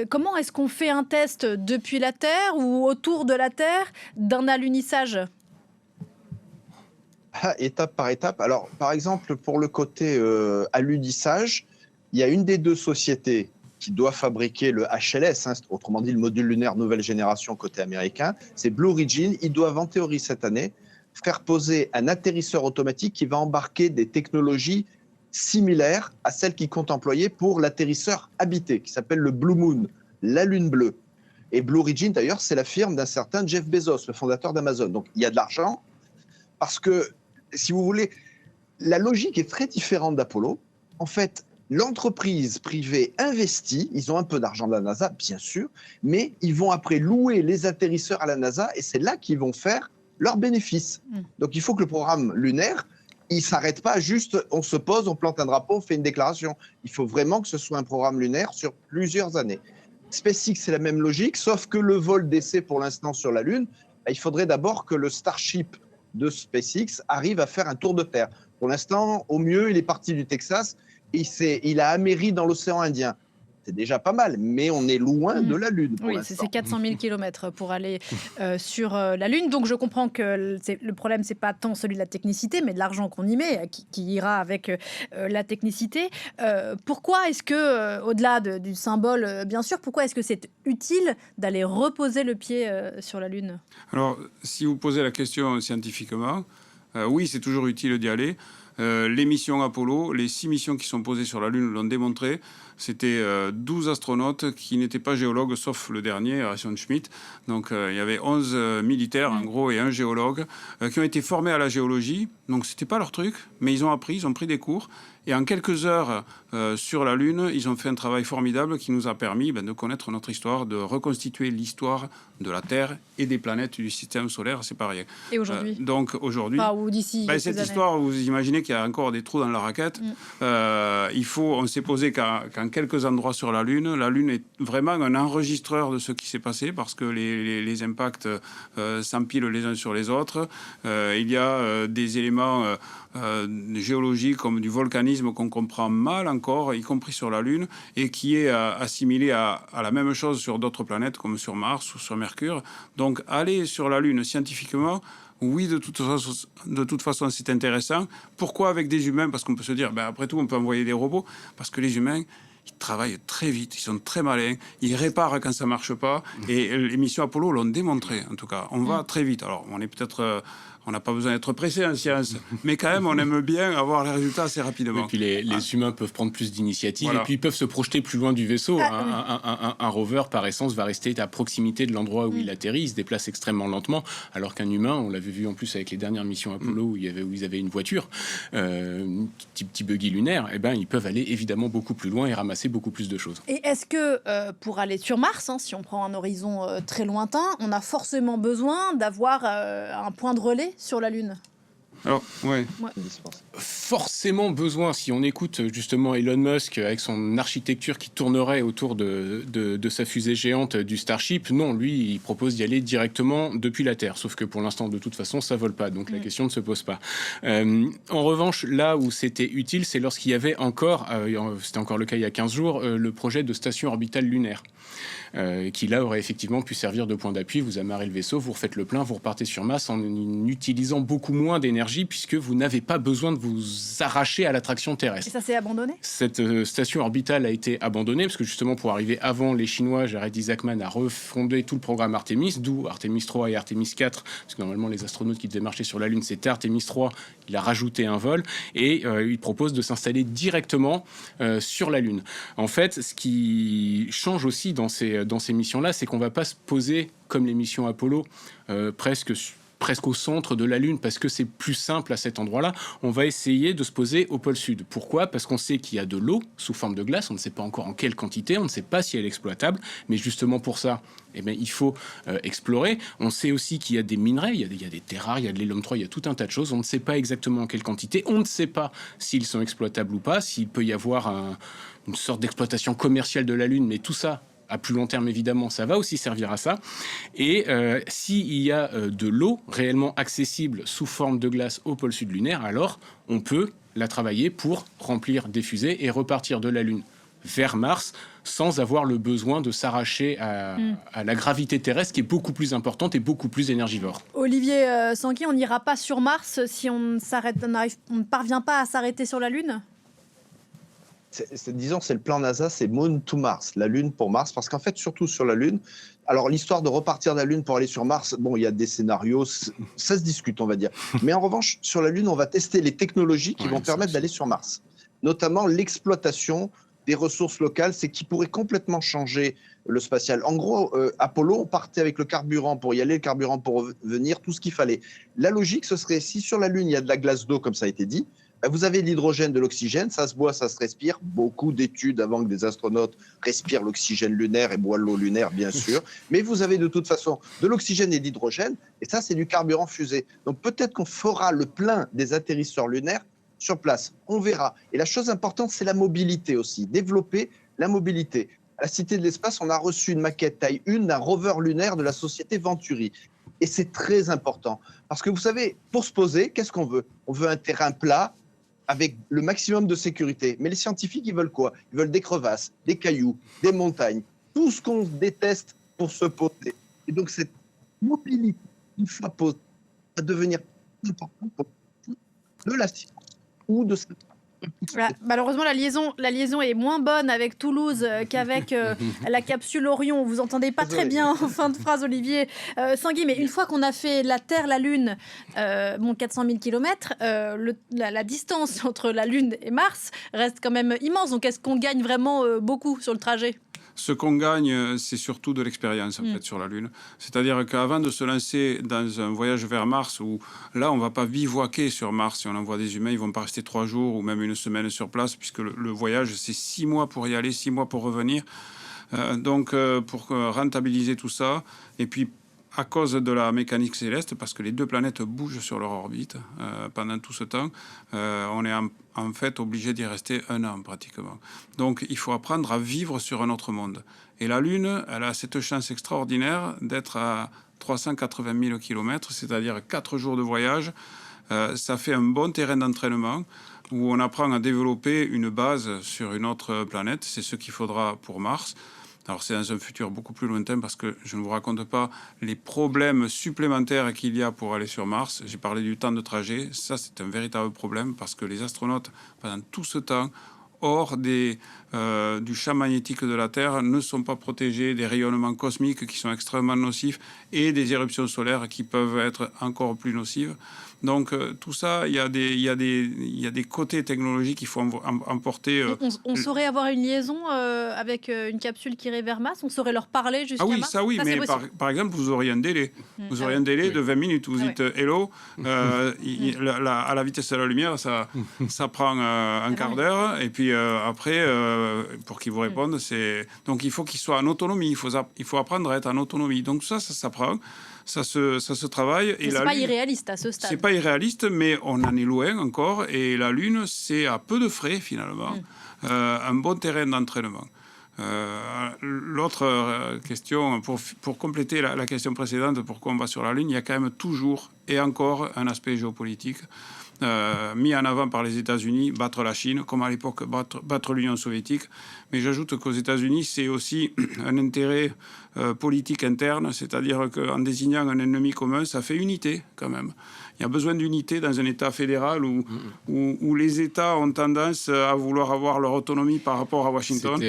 Comment est-ce qu'on fait un test depuis la Terre ou autour de la Terre d'un alunissage ? Étape par étape. Alors, par exemple, pour le côté alunissage, il y a une des deux sociétés qui doit fabriquer le HLS, autrement dit le module lunaire nouvelle génération côté américain, c'est Blue Origin. Ils doivent en théorie cette année faire poser un atterrisseur automatique qui va embarquer des technologies similaires à celles qu'ils comptent employer pour l'atterrisseur habité, qui s'appelle le Blue Moon, la Lune bleue. Et Blue Origin, d'ailleurs, c'est la firme d'un certain Jeff Bezos, le fondateur d'Amazon. Donc, il y a de l'argent parce que, si vous voulez, la logique est très différente d'Apollo. En fait, l'entreprise privée investit, ils ont un peu d'argent de la NASA, bien sûr, mais ils vont après louer les atterrisseurs à la NASA et c'est là qu'ils vont faire leurs bénéfices. Donc il faut que le programme lunaire, il ne s'arrête pas juste, on se pose, on plante un drapeau, on fait une déclaration. Il faut vraiment que ce soit un programme lunaire sur plusieurs années. SpaceX, c'est la même logique, sauf que le vol d'essai pour l'instant sur la Lune, il faudrait d'abord que le Starship de SpaceX arrive à faire un tour de terre. Pour l'instant, au mieux, il est parti du Texas et il a améri dans l'océan Indien. C'est déjà pas mal, mais on est loin de la Lune pour l'instant. C'est 400 000 km pour aller sur la Lune. Donc je comprends que le problème, c'est pas tant celui de la technicité, mais de l'argent qu'on y met, qui ira avec la technicité. Pourquoi est-ce que, au-delà du symbole, bien sûr, pourquoi est-ce que c'est utile d'aller reposer le pied sur la Lune? Alors, si vous posez la question scientifiquement, oui, c'est toujours utile d'y aller. Les missions Apollo, les 6 missions qui sont posées sur la Lune l'ont démontré. C'était 12 astronautes qui n'étaient pas géologues, sauf le dernier, Harrison Schmitt. Donc il y avait 11 militaires, en gros, et un géologue, qui ont été formés à la géologie. Donc c'était pas leur truc, mais ils ont appris, ils ont pris des cours. Et en quelques heures sur la Lune, ils ont fait un travail formidable qui nous a permis de connaître notre histoire, de reconstituer l'histoire de la Terre et des planètes du système solaire, c'est pas rien. Et aujourd'hui donc aujourd'hui, ou d'ici cette histoire, vous imaginez qu'il y a encore des trous dans la raquette. On s'est posé qu'en quelques endroits sur la Lune est vraiment un enregistreur de ce qui s'est passé parce que les impacts s'empilent les uns sur les autres. Il y a des éléments géologiques comme du volcanisme qu'on comprend mal encore, y compris sur la Lune, et qui est assimilé à la même chose sur d'autres planètes comme sur Mars ou sur Mercure. Donc aller sur la Lune scientifiquement, oui, de toute façon, c'est intéressant. Pourquoi avec des humains? Parce qu'on peut se dire, après tout, on peut envoyer des robots, parce que les humains, ils travaillent très vite, ils sont très malins, ils réparent quand ça marche pas, et les missions Apollo l'ont démontré, en tout cas. On va très vite. Alors, on est peut-être... on n'a pas besoin d'être pressé en science, mais quand même, on aime bien avoir les résultats assez rapidement. Et puis les humains peuvent prendre plus d'initiatives, et puis ils peuvent se projeter plus loin du vaisseau. Un rover, par essence, va rester à proximité de l'endroit où il atterrit, il se déplace extrêmement lentement, alors qu'un humain, on l'avait vu en plus avec les dernières missions Apollo, où ils avaient une voiture, petit buggy lunaire, ils peuvent aller évidemment beaucoup plus loin et ramasser beaucoup plus de choses. Et est-ce que pour aller sur Mars, si on prend un horizon très lointain, on a forcément besoin d'avoir un point de relais sur la Lune? Alors, ouais. Forcément besoin, si on écoute justement Elon Musk avec son architecture qui tournerait autour de sa fusée géante du Starship, non, lui, il propose d'y aller directement depuis la Terre. Sauf que pour l'instant, de toute façon, ça vole pas, donc la question ne se pose pas. En revanche, là où c'était utile, c'est lorsqu'il y avait encore, c'était encore le cas il y a 15 jours, le projet de station orbitale lunaire. Qui là aurait effectivement pu servir de point d'appui. Vous amarrez le vaisseau, vous refaites le plein, vous repartez sur Mars en utilisant beaucoup moins d'énergie puisque vous n'avez pas besoin de vous arracher à l'attraction terrestre. Et ça s'est abandonné? Cette station orbitale a été abandonnée parce que justement pour arriver avant les Chinois, Jared Isaacman a refondé tout le programme Artemis, d'où Artemis 3 et Artemis 4, parce que normalement les astronautes qui devaient marcher sur la Lune c'était Artemis 3, il a rajouté un vol et il propose de s'installer directement sur la Lune. En fait, ce qui change aussi dans ces missions-là, c'est qu'on ne va pas se poser comme les missions Apollo, presque au centre de la Lune, parce que c'est plus simple à cet endroit-là. On va essayer de se poser au pôle sud. Pourquoi? Parce qu'on sait qu'il y a de l'eau sous forme de glace, on ne sait pas encore en quelle quantité, on ne sait pas si elle est exploitable, mais justement pour ça, il faut explorer. On sait aussi qu'il y a des minerais, il y a des terres rares, il y a de l'hélium 3, il y a tout un tas de choses. On ne sait pas exactement en quelle quantité, on ne sait pas s'ils sont exploitables ou pas, s'il peut y avoir une sorte d'exploitation commerciale de la Lune, mais tout ça, à plus long terme, évidemment, ça va aussi servir à ça. Et s'il y a de l'eau réellement accessible sous forme de glace au pôle sud lunaire, alors on peut la travailler pour remplir des fusées et repartir de la Lune vers Mars sans avoir le besoin de s'arracher à la gravité terrestre qui est beaucoup plus importante et beaucoup plus énergivore. Olivier Sanqui, on n'ira pas sur Mars si on ne parvient pas à s'arrêter sur la Lune? Disons, c'est le plan NASA, c'est Moon to Mars, la Lune pour Mars, parce qu'en fait, surtout sur la Lune, alors l'histoire de repartir de la Lune pour aller sur Mars, bon, il y a des scénarios, ça se discute, on va dire. Mais en revanche, sur la Lune, on va tester les technologies qui vont permettre d'aller sur Mars, notamment l'exploitation des ressources locales, c'est qui pourrait complètement changer le spatial. En gros, Apollo, on partait avec le carburant pour y aller, le carburant pour venir, tout ce qu'il fallait. La logique, ce serait, si sur la Lune, il y a de la glace d'eau, comme ça a été dit, Vous avez de l'hydrogène, de l'oxygène, ça se boit, ça se respire. Beaucoup d'études avant que des astronautes respirent l'oxygène lunaire et boivent l'eau lunaire, bien sûr. Mais vous avez de toute façon de l'oxygène et de l'hydrogène, et ça, c'est du carburant fusée. Donc peut-être qu'on fera le plein des atterrisseurs lunaires sur place. On verra. Et la chose importante, c'est la mobilité aussi. Développer la mobilité. À la Cité de l'Espace, on a reçu une maquette taille 1 d'un rover lunaire de la société Venturi. Et c'est très important. Parce que vous savez, pour se poser, qu'est-ce qu'on veut ? On veut un terrain plat, avec le maximum de sécurité. Mais les scientifiques, ils veulent quoi ? Ils veulent des crevasses, des cailloux, des montagnes, tout ce qu'on déteste pour se poser. Et donc cette mobilité, une fois posée, va devenir importante pour de la science ou de cette... Malheureusement, la liaison est moins bonne avec Toulouse qu'avec la capsule Orion. Vous entendez pas très bien en fin de phrase, Olivier Sanguy. Mais une fois qu'on a fait la Terre, la Lune, 400 000 km, la distance entre la Lune et Mars reste quand même immense. Donc, est-ce qu'on gagne vraiment beaucoup sur le trajet ? Ce qu'on gagne, c'est surtout de l'expérience en fait, sur la Lune. C'est-à-dire qu'avant de se lancer dans un voyage vers Mars, où là, on ne va pas bivouaquer sur Mars. Si on envoie des humains, ils ne vont pas rester 3 jours ou même une semaine sur place, puisque le voyage, c'est 6 mois pour y aller, 6 mois pour revenir. Donc, pour rentabiliser tout ça, et puis à cause de la mécanique céleste, parce que les 2 planètes bougent sur leur orbite pendant tout ce temps, on est en fait obligé d'y rester 1 an pratiquement. Donc il faut apprendre à vivre sur un autre monde. Et la Lune, elle a cette chance extraordinaire d'être à 380 000 km, c'est-à-dire 4 jours de voyage. Ça fait un bon terrain d'entraînement où on apprend à développer une base sur une autre planète. C'est ce qu'il faudra pour Mars. Alors c'est dans un futur beaucoup plus lointain parce que je ne vous raconte pas les problèmes supplémentaires qu'il y a pour aller sur Mars. J'ai parlé du temps de trajet. Ça, c'est un véritable problème parce que les astronautes, pendant tout ce temps, hors du champ magnétique de la Terre, ne sont pas protégés des rayonnements cosmiques qui sont extrêmement nocifs et des éruptions solaires qui peuvent être encore plus nocives. Donc tout ça, il y a des côtés technologiques qu'il faut emporter. On saurait avoir une liaison avec une capsule qui irait vers Mars. On saurait leur parler jusqu'à Mars. Ça oui, mais par exemple, vous auriez un délai. Vous auriez un délai de 20 minutes. Vous dites hello, à la vitesse de la lumière, ça prend un quart d'heure. Et puis après, pour qu'ils vous répondent, donc il faut qu'ils soient en autonomie. Il faut apprendre à être en autonomie. Donc ça s'apprend. Ça se travaille. Et c'est pas irréaliste à ce stade. C'est pas irréaliste, mais on en est loin encore. Et la Lune, c'est à peu de frais, finalement, un bon terrain d'entraînement. L'autre question, pour compléter la question précédente, pourquoi on va sur la Lune, il y a quand même toujours et encore un aspect géopolitique mis en avant par les États-Unis, battre la Chine, comme à l'époque battre l'Union soviétique. Mais j'ajoute qu'aux États-Unis, c'est aussi un intérêt politique interne, c'est-à-dire qu'en désignant un ennemi commun, ça fait unité quand même. Il y a besoin d'unité dans un État fédéral où les États ont tendance à vouloir avoir leur autonomie par rapport à Washington.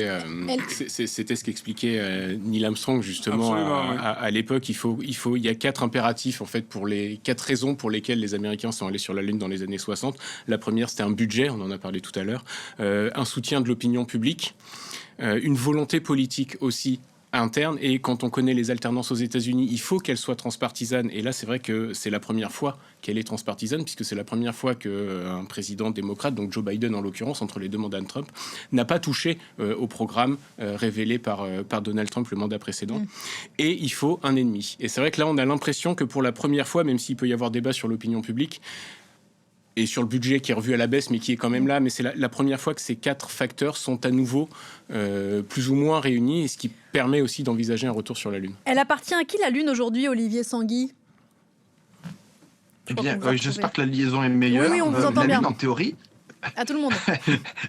C'était ce qu'expliquait Neil Armstrong justement à l'époque. Il y a 4 impératifs en fait pour les 4 raisons pour lesquelles les Américains sont allés sur la Lune dans les années 60. La première, c'était un budget, on en a parlé tout à l'heure, un soutien de l'opinion publique, une volonté politique aussi interne, et quand on connaît les alternances aux États-Unis, il faut qu'elles soient transpartisanes. Et là, c'est vrai que c'est la première fois qu'elle est transpartisane, puisque c'est la première fois qu'un président démocrate, donc Joe Biden en l'occurrence, entre les 2 mandats de Trump, n'a pas touché au programme révélé par Donald Trump le mandat précédent. Et il faut un ennemi. Et c'est vrai que là, on a l'impression que pour la première fois, même s'il peut y avoir débat sur l'opinion publique, et sur le budget qui est revu à la baisse, mais qui est quand même là. Mais c'est la première fois que ces 4 facteurs sont à nouveau plus ou moins réunis, et ce qui permet aussi d'envisager un retour sur la Lune. Elle appartient à qui, la Lune, aujourd'hui, Olivier Sanguy ? Eh bien, j'espère que la liaison est meilleure. Oui, on vous entend la bien. Lune, en théorie... À tout le monde.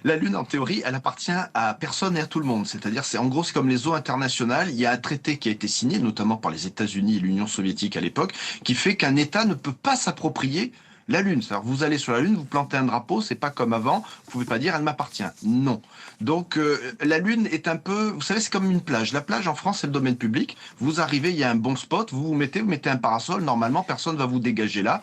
La Lune, en théorie, elle appartient à personne et à tout le monde. C'est-à-dire, en gros, c'est comme les eaux internationales. Il y a un traité qui a été signé, notamment par les États-Unis et l'Union soviétique à l'époque, qui fait qu'un État ne peut pas s'approprier la Lune. C'est-à-dire, vous allez sur la Lune, vous plantez un drapeau, c'est pas comme avant, vous pouvez pas dire elle m'appartient. Non. Donc la Lune est un peu, vous savez, c'est comme une plage. La plage en France, c'est le domaine public. Vous arrivez, il y a un bon spot, vous mettez un parasol, normalement personne va vous dégager là,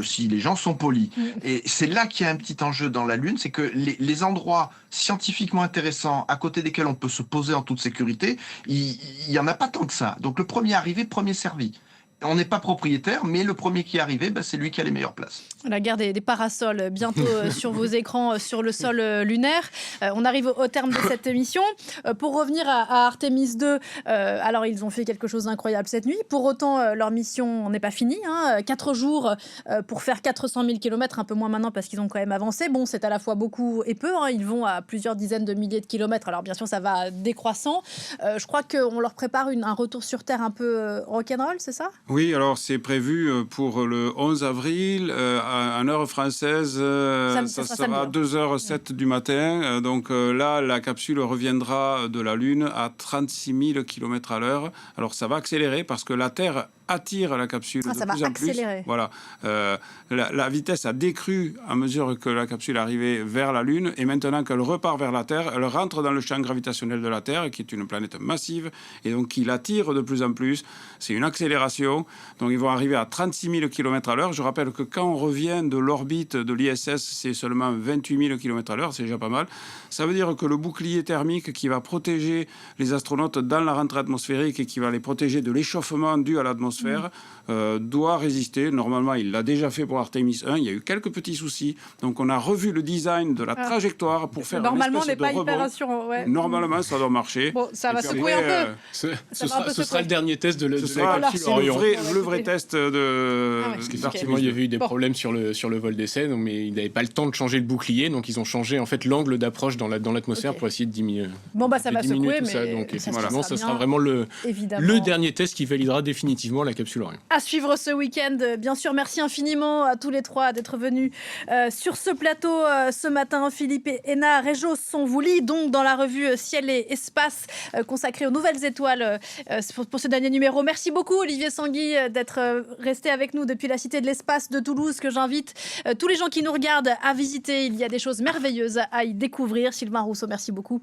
si les gens sont polis. Et c'est là qu'il y a un petit enjeu dans la Lune, c'est que les endroits scientifiquement intéressants à côté desquels on peut se poser en toute sécurité, il y en a pas tant que ça. Donc le premier arrivé, premier servi. on n'est pas propriétaire, mais le premier qui est arrivé, c'est lui qui a les meilleures places. La guerre des parasols, bientôt sur vos écrans, sur le sol lunaire. On arrive au terme de cette émission. Pour revenir à Artemis 2, alors ils ont fait quelque chose d'incroyable cette nuit. Pour autant, leur mission n'est pas finie. 4 jours pour faire 400 000 km, un peu moins maintenant parce qu'ils ont quand même avancé. Bon, c'est à la fois beaucoup et peu. Ils vont à plusieurs dizaines de milliers de kilomètres. Alors bien sûr, ça va décroissant. Je crois qu'on leur prépare un retour sur Terre un peu rock'n'roll, c'est ça ? Oui, alors c'est prévu pour le 11 avril, en heure française, ça sera à 2h07 du matin. Donc là, la capsule reviendra de la Lune à 36 000 km à l'heure. Alors ça va accélérer parce que la Terre attire la capsule de plus en plus. Voilà. La vitesse a décru à mesure que la capsule arrivait vers la Lune, et maintenant qu'elle repart vers la Terre, elle rentre dans le champ gravitationnel de la Terre, qui est une planète massive, et donc qui l'attire de plus en plus. C'est une accélération. Donc ils vont arriver à 36 000 km à l'heure. Je rappelle que quand on revient de l'orbite de l'ISS, c'est seulement 28 000 km à l'heure, c'est déjà pas mal. Ça veut dire que le bouclier thermique qui va protéger les astronautes dans la rentrée atmosphérique et qui va les protéger de l'échauffement dû à l'atmosphère doit résister. Normalement, il l'a déjà fait pour Artemis 1. Il y a eu quelques petits soucis. Donc, on a revu le design de la trajectoire pour faire normalement, une espèce de rebond. Hyper assurant, ouais. Normalement, ça doit marcher. Bon, ça va secouer un peu. Ce sera le dernier test de la capsule C'est Orion. le vrai test de... Parce qu'effectivement, il y avait eu des problèmes sur le vol d'essai, mais ils n'avaient pas le temps de changer le bouclier. Donc, ils ont changé en fait l'angle d'approche dans l'atmosphère pour essayer de diminuer. Bon, ça va secouer, mais donc, effectivement, ça sera vraiment le dernier test qui validera définitivement la capsule Orion. À suivre ce week-end, bien sûr. Merci infiniment à tous les trois d'être venus sur ce plateau ce matin. Philippe et Ena Régeau-Sonvouli, donc dans la revue Ciel et Espace consacrée aux nouvelles étoiles pour ce dernier numéro. Merci beaucoup Olivier Sanguy d'être resté avec nous depuis la Cité de l'Espace de Toulouse, que j'invite tous les gens qui nous regardent à visiter. Il y a des choses merveilleuses à y découvrir. Sylvain Rousseau, merci beaucoup.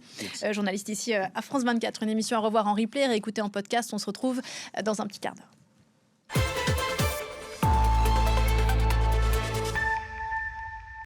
Journaliste ici à France 24. Une émission à revoir en replay, réécouter en podcast. On se retrouve dans un petit quart d'heure.